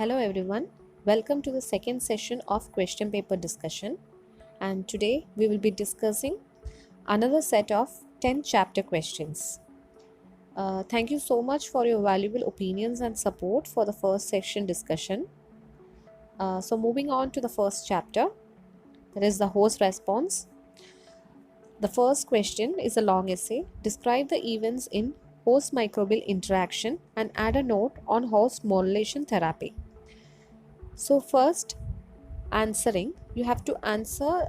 Hello everyone, welcome to the second session of question paper discussion, and today we will be discussing another set of 10 chapter questions. Thank you so much for your valuable opinions and support for the first section discussion. So moving on to the first chapter, that is the host response. The first question is a long essay. Describe the events in host microbial interaction and add a note on host modulation therapy. So first, answering, you have to answer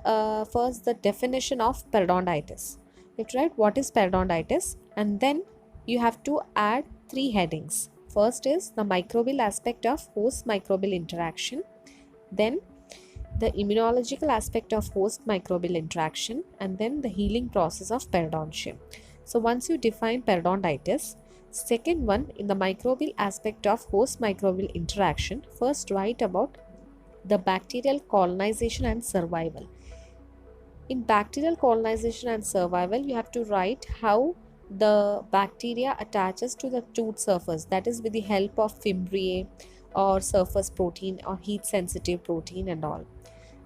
first the definition of periodontitis. You have to write what is periodontitis, and then you have to add three headings. First is the microbial aspect of host microbial interaction, then the immunological aspect of host microbial interaction, and then the healing process of periodontium. So once you define periodontitis, second one, in the microbial aspect of host microbial interaction, first write about the bacterial colonization and survival. In bacterial colonization and survival, you have to write how the bacteria attaches to the tooth surface, that is with the help of fimbriae or surface protein or heat sensitive protein and all,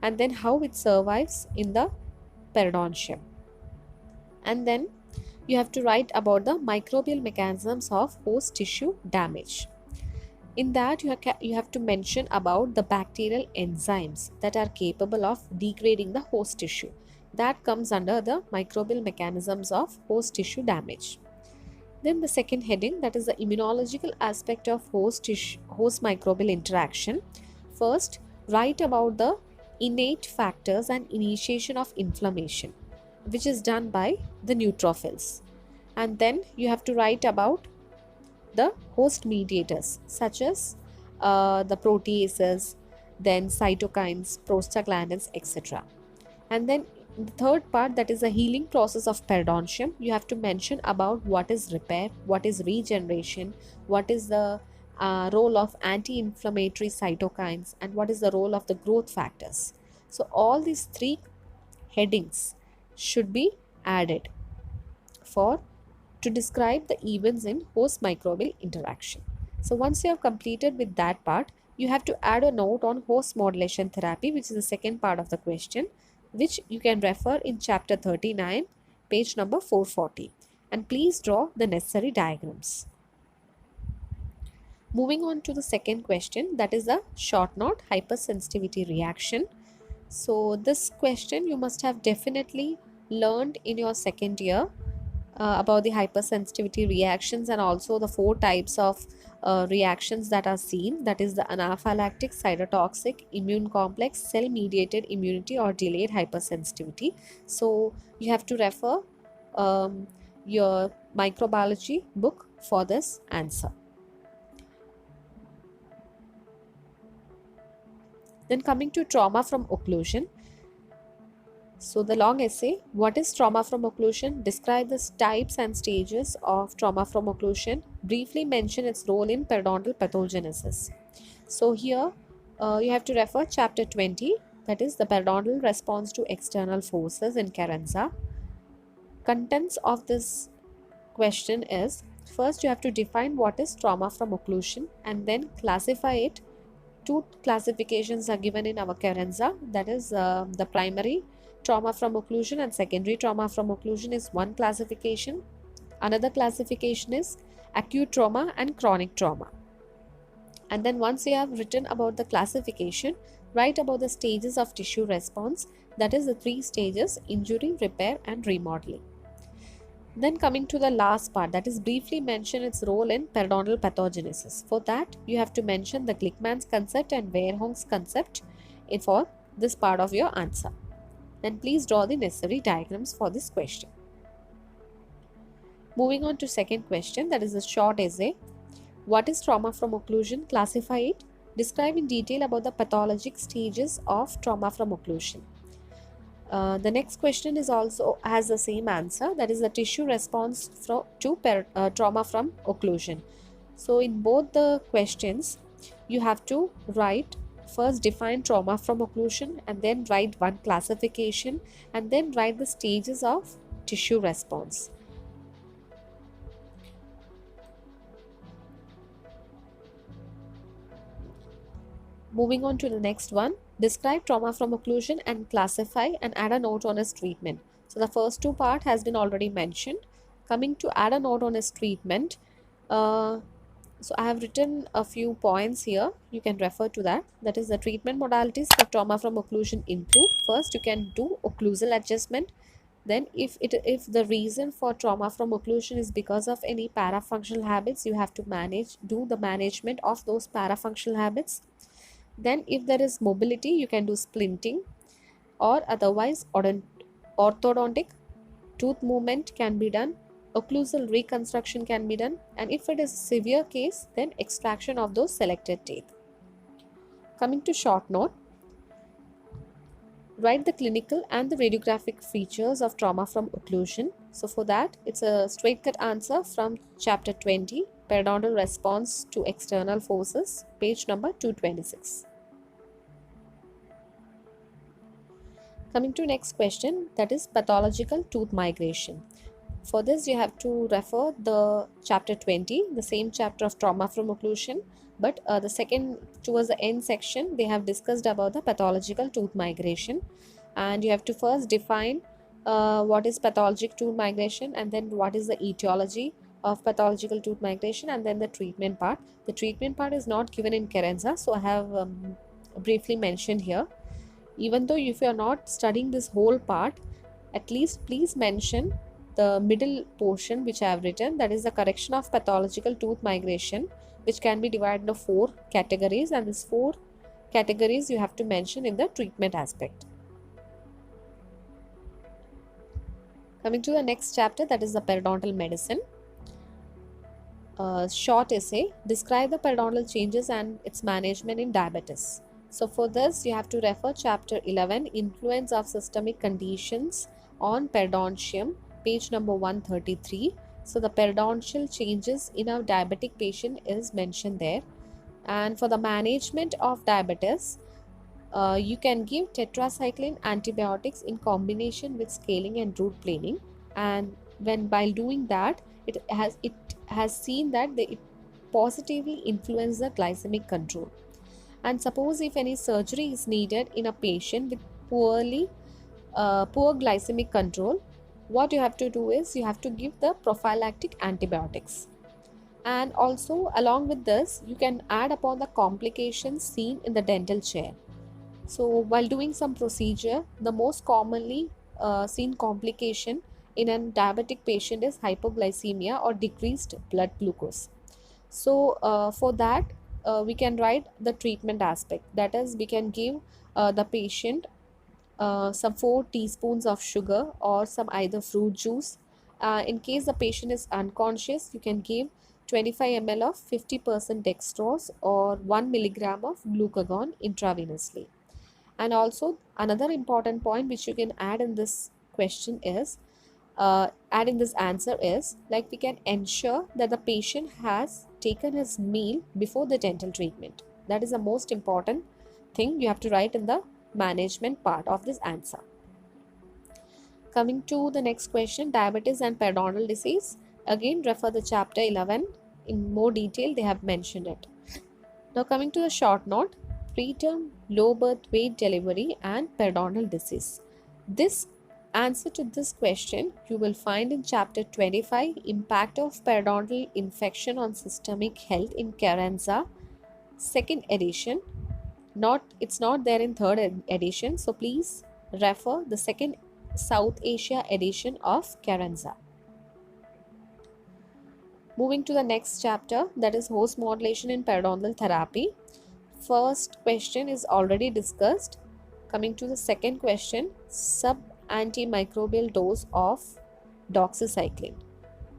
and then how it survives in the periodontium. And then you have to write about the microbial mechanisms of host tissue damage. In that, you have to mention about the bacterial enzymes that are capable of degrading the host tissue. That comes under the microbial mechanisms of host tissue damage. Then the second heading, that is the immunological aspect of host microbial interaction. First, write about the innate factors and initiation of inflammation, which is done by the neutrophils. And then you have to write about the host mediators such as the proteases, then cytokines, prostaglandins, etc. And then the third part, that is the healing process of periodontium, you have to mention about what is repair, what is regeneration, what is the role of anti-inflammatory cytokines, and what is the role of the growth factors. So all these three headings should be added for to describe the events in host microbial interaction. So once you have completed with that part, you have to add a note on host modulation therapy, which is the second part of the question, which you can refer in chapter 39, page number 440. And please draw the necessary diagrams. Moving on to the second question, that is the short note hypersensitivity reaction. So this question you must have definitely learned in your second year about the hypersensitivity reactions and also the four types of reactions that are seen, that is the anaphylactic, cytotoxic, immune complex, cell mediated immunity or delayed hypersensitivity. So you have to refer your microbiology book for this answer. Then coming to trauma from occlusion. So the long essay, what is trauma from occlusion? Describe the types and stages of trauma from occlusion. Briefly mention its role in periodontal pathogenesis. So here you have to refer chapter 20, that is the periodontal response to external forces in Carranza. Contents of this question is, first you have to define what is trauma from occlusion and then classify it. Two classifications are given in our Carranza, that is the primary trauma from occlusion and secondary trauma from occlusion is one classification. Another classification is acute trauma and chronic trauma. And then once you have written about the classification, write about the stages of tissue response, that is the three stages: injury, repair and remodeling. Then coming to the last part, that is briefly mention its role in periodontal pathogenesis. For that, you have to mention the Glickman's concept and Verhoek's concept for this part of your answer. Then please draw the necessary diagrams for this question. Moving on to second question, that is a short essay. What is trauma from occlusion? Classify it. Describe in detail about the pathologic stages of trauma from occlusion. The next question is also has the same answer, that is the tissue response to trauma from occlusion. So in both the questions, you have to write first define trauma from occlusion and then write one classification and then write the stages of tissue response. Moving on to the next one, describe trauma from occlusion and classify and add a note on its treatment. So the first two part has been already mentioned. Coming to add a note on its treatment, so I have written a few points here. You can refer to that. That is, the treatment modalities for trauma from occlusion include: first, you can do occlusal adjustment. Then if the reason for trauma from occlusion is because of any parafunctional habits, you have to do the management of those parafunctional habits. Then if there is mobility, you can do splinting, or otherwise orthodontic tooth movement can be done, occlusal reconstruction can be done, and if it is a severe case, then extraction of those selected teeth. Coming to short note, write the clinical and the radiographic features of trauma from occlusion. So for that, it's a straight cut answer from chapter 20, periodontal response to external forces, page number 226. Coming to next question, that is pathological tooth migration. For this, you have to refer the chapter 20, the same chapter of trauma from occlusion, but the second, towards the end section, they have discussed about the pathological tooth migration, and you have to first define what is pathologic tooth migration, and then what is the etiology of pathological tooth migration, and then the treatment part. The treatment part is not given in Carenza, so I have briefly mentioned here. Even though if you are not studying this whole part, at least please mention the middle portion which I have written, that is the correction of pathological tooth migration, which can be divided into 4 categories, and these 4 categories you have to mention in the treatment aspect. Coming to the next chapter, that is the periodontal medicine. Short essay, describe the periodontal changes and its management in diabetes. So for this, you have to refer chapter 11, influence of systemic conditions on periodontium, page number 133. So the periodontal changes in a diabetic patient is mentioned there. And for the management of diabetes, you can give tetracycline antibiotics in combination with scaling and root planing. And while doing that, it has seen that it positively influences the glycemic control. And suppose if any surgery is needed in a patient with poor glycemic control, what you have to do is you have to give the prophylactic antibiotics. And also along with this, you can add upon the complications seen in the dental chair. So while doing some procedure, the most commonly seen complication in a diabetic patient is hypoglycemia or decreased blood glucose. So for that, we can write the treatment aspect. That is, we can give the patient some 4 teaspoons of sugar or some either fruit juice. In case the patient is unconscious, you can give 25 ml of 50% dextrose or 1 milligram of glucagon intravenously. And also another important point which you can add in this question is, add in this answer is, like, we can ensure that the patient has taken his meal before the dental treatment. That is the most important thing you have to write in the management part of this answer. Coming to the next question, diabetes and periodontal disease. Again, refer the chapter 11. In more detail, they have mentioned it. Now coming to the short note, preterm low birth weight delivery and periodontal disease. This answer to this question you will find in chapter 25, impact of periodontal infection on systemic health in Carenza, second edition. It's not there in third edition, so please refer the second South Asia edition of Carenza. Moving to the next chapter, that is host modulation in periodontal therapy. First question is already discussed. Coming to the second question, sub-antimicrobial dose of doxycycline.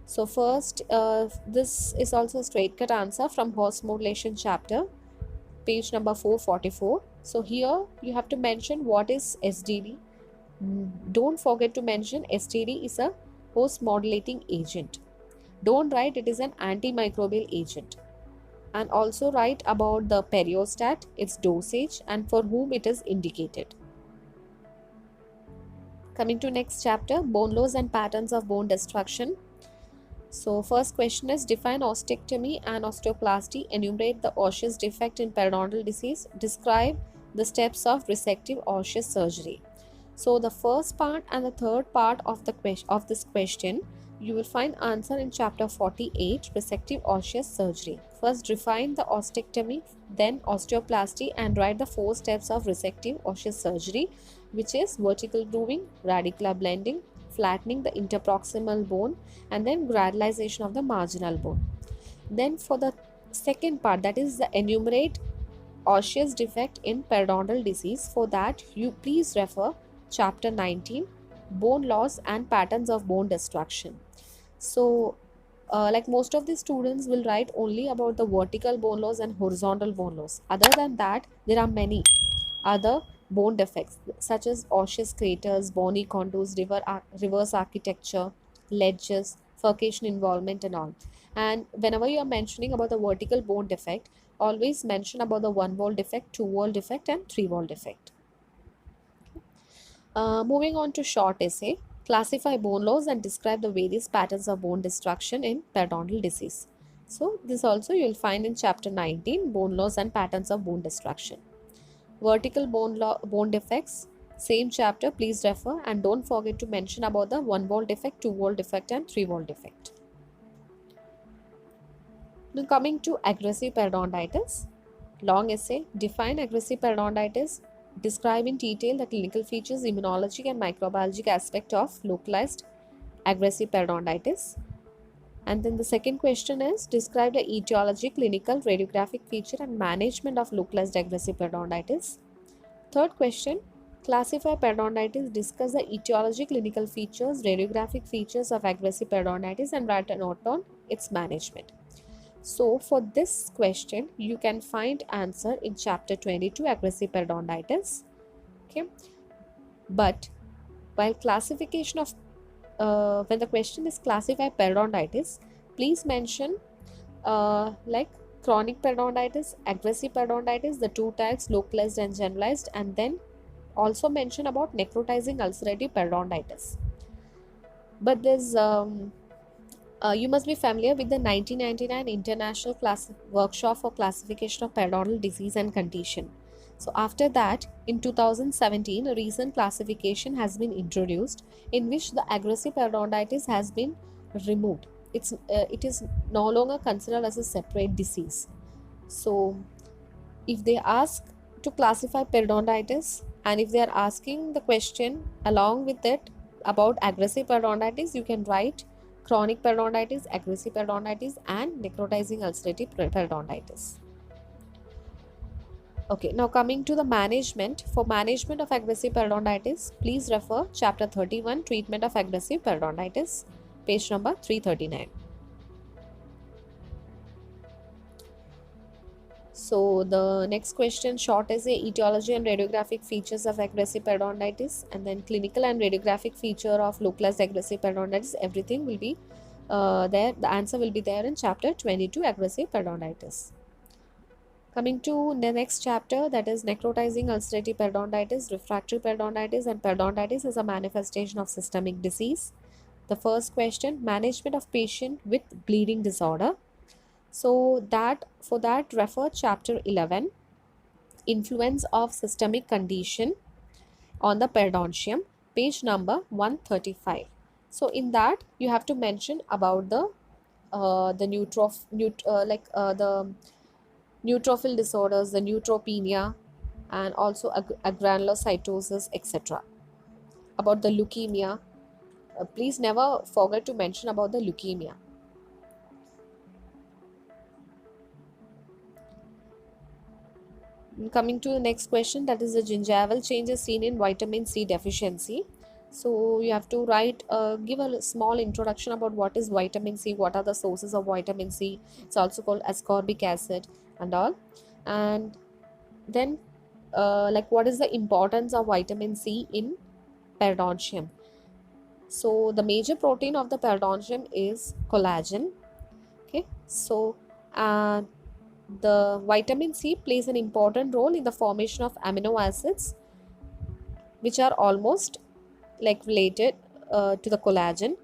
So first, this is also a straight cut answer from host modulation chapter, page number 444. So here you have to mention what is SDD. Don't forget to mention STD is a host modulating agent. Don't write it is an antimicrobial agent. And also write about the periostat, its dosage, and for whom it is indicated. Coming to next chapter, bone loss and patterns of bone destruction. So first question is, define osteectomy and osteoplasty, enumerate the osseous defect in periodontal disease, describe the steps of resective osseous surgery. So the first part and the third part of this question you will find answer in chapter 48, resective osseous surgery. First define the osteectomy, then osteoplasty, and write the 4 steps of resective osseous surgery, which is vertical grooving, radicular blending, flattening the interproximal bone, and then granulization of the marginal bone. Then for the second part, that is the enumerate osseous defect in periodontal disease, for that you please refer chapter 19, bone loss and patterns of bone destruction. So like most of the students will write only about the vertical bone loss and horizontal bone loss. Other than that, there are many other bone defects such as osseous craters, bony contours, reverse architecture, ledges, furcation involvement and all. And whenever you are mentioning about the vertical bone defect, always mention about the 1 wall defect, 2 wall defect and 3 wall defect. Moving on to short essay, classify bone loss and describe the various patterns of bone destruction in periodontal disease. So this also you will find in chapter 19, bone loss and patterns of bone destruction. Vertical bone defects, same chapter, please refer, and don't forget to mention about the 1 wall defect, 2 wall defect and 3 wall defect. Now coming to aggressive periodontitis, long essay, define aggressive periodontitis, describe in detail the clinical features, immunologic and microbiologic aspect of localized aggressive periodontitis. And then the second question is, describe the etiology, clinical, radiographic feature and management of localized aggressive periodontitis. Third question, classify periodontitis, discuss the etiology, clinical features, radiographic features of aggressive periodontitis and write a note on its management. So for this question, you can find answer in chapter 22, aggressive periodontitis. Okay, but while classification of when the question is classify periodontitis, please mention like chronic periodontitis, aggressive periodontitis, the two types, localized and generalized, and then also mention about necrotizing ulcerative periodontitis. But there's you must be familiar with the 1999 International Workshop for Classification of Periodontal Disease and Condition. So after that, in 2017, a recent classification has been introduced in which the aggressive periodontitis has been removed. It is no longer considered as a separate disease. So if they ask to classify periodontitis, and if they are asking the question along with it about aggressive periodontitis, you can write chronic periodontitis, aggressive periodontitis and necrotizing ulcerative periodontitis. Okay, now coming to the management. For management of aggressive periodontitis, please refer chapter 31, treatment of aggressive periodontitis, page number 339. So the next question, short essay, etiology and radiographic features of aggressive periodontitis, and then clinical and radiographic feature of localized aggressive periodontitis. Everything will be there. The answer will be there in chapter 22, aggressive periodontitis. Coming to the next chapter, that is necrotizing ulcerative periodontitis, refractory periodontitis and periodontitis as a manifestation of systemic disease. The first question, management of patient with bleeding disorder. So for that refer chapter 11, influence of systemic condition on the periodontium, page number 135. So in that you have to mention about the neutrophil disorders, the neutropenia, and also agranulocytosis, etc. About the leukemia, please never forget to mention about the leukemia. Coming to the next question, that is the gingival changes seen in vitamin C deficiency. So you have to write, give a small introduction about what is vitamin C, what are the sources of vitamin C. It's also called ascorbic acid and all. And then like what is the importance of vitamin C in periodontium. So the major protein of the periodontium is collagen. Okay, so the vitamin C plays an important role in the formation of amino acids, which are almost like related to the collagen.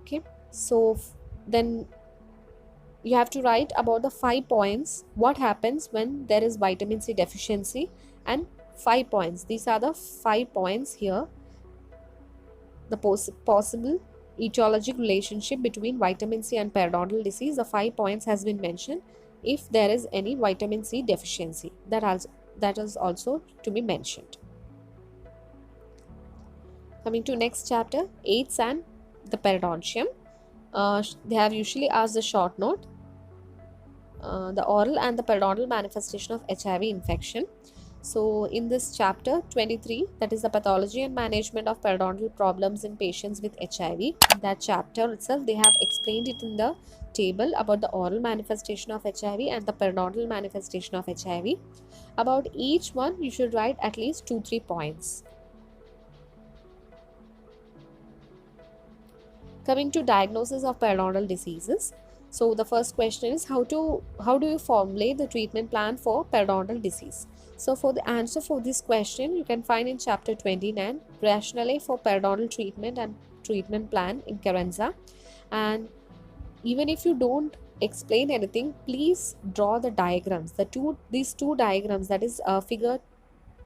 Okay, so Then you have to write about the 5 points, what happens when there is vitamin C deficiency, and 5 points. These are the 5 points here. The possible etiologic relationship between vitamin C and periodontal disease. The 5 points has been mentioned. If there is any vitamin C deficiency, that is also to be mentioned. Coming to next chapter, AIDS and the periodontium. They have usually asked the short note, the oral and the periodontal manifestation of HIV infection. So in this chapter 23, that is the pathology and management of periodontal problems in patients with HIV, in that chapter itself they have explained it in the table about the oral manifestation of HIV and the periodontal manifestation of HIV. About each one you should write at least 2-3 points. Coming to diagnosis of periodontal diseases. So the first question is how do you formulate the treatment plan for periodontal disease? So for the answer for this question, you can find in chapter 29, rationale for periodontal treatment and treatment plan in Carenza. And even if you don't explain anything, please draw the diagrams. These two diagrams, that is figure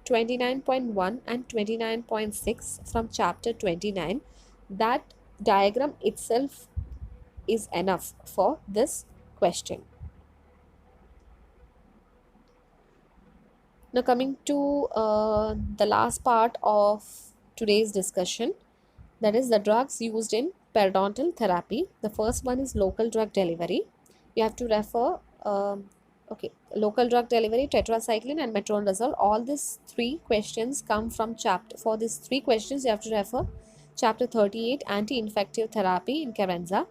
29.1 and 29.6 from chapter 29, that diagram itself is enough for this question. Now coming to the last part of today's discussion, that is the drugs used in periodontal therapy. The first one is local drug delivery. You have to refer local drug delivery, tetracycline and metronidazole. All these 3 questions come from chapter. For these 3 questions you have to refer chapter 38, anti-infective therapy in Carenza.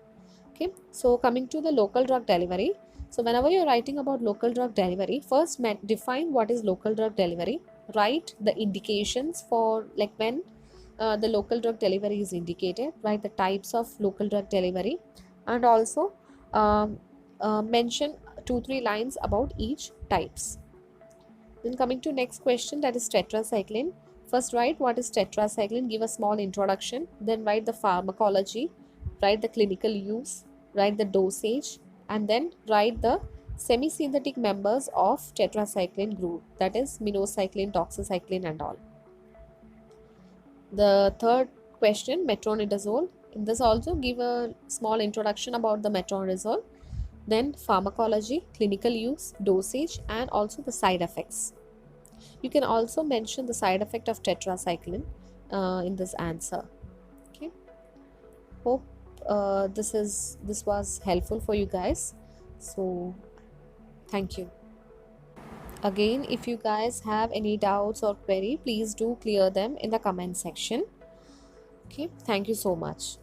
Okay, so coming to the local drug delivery. So whenever you're writing about local drug delivery, first define what is local drug delivery. Write the indications for like when the local drug delivery is indicated. Write the types of local drug delivery, and also mention 2-3 lines about each types. Then coming to next question, that is tetracycline. First write what is tetracycline, give a small introduction, then write the pharmacology, write the clinical use, write the dosage, and then write the semi-synthetic members of tetracycline group, that is minocycline, doxycycline and all. The third question, metronidazole. In this also give a small introduction about the metronidazole, then pharmacology, clinical use, dosage and also the side effects. You can also mention the side effect of tetracycline in this answer. Okay, hope this was helpful for you guys. So thank you. Again, if you guys have any doubts or query, please do clear them in the comment section. Okay, thank you so much.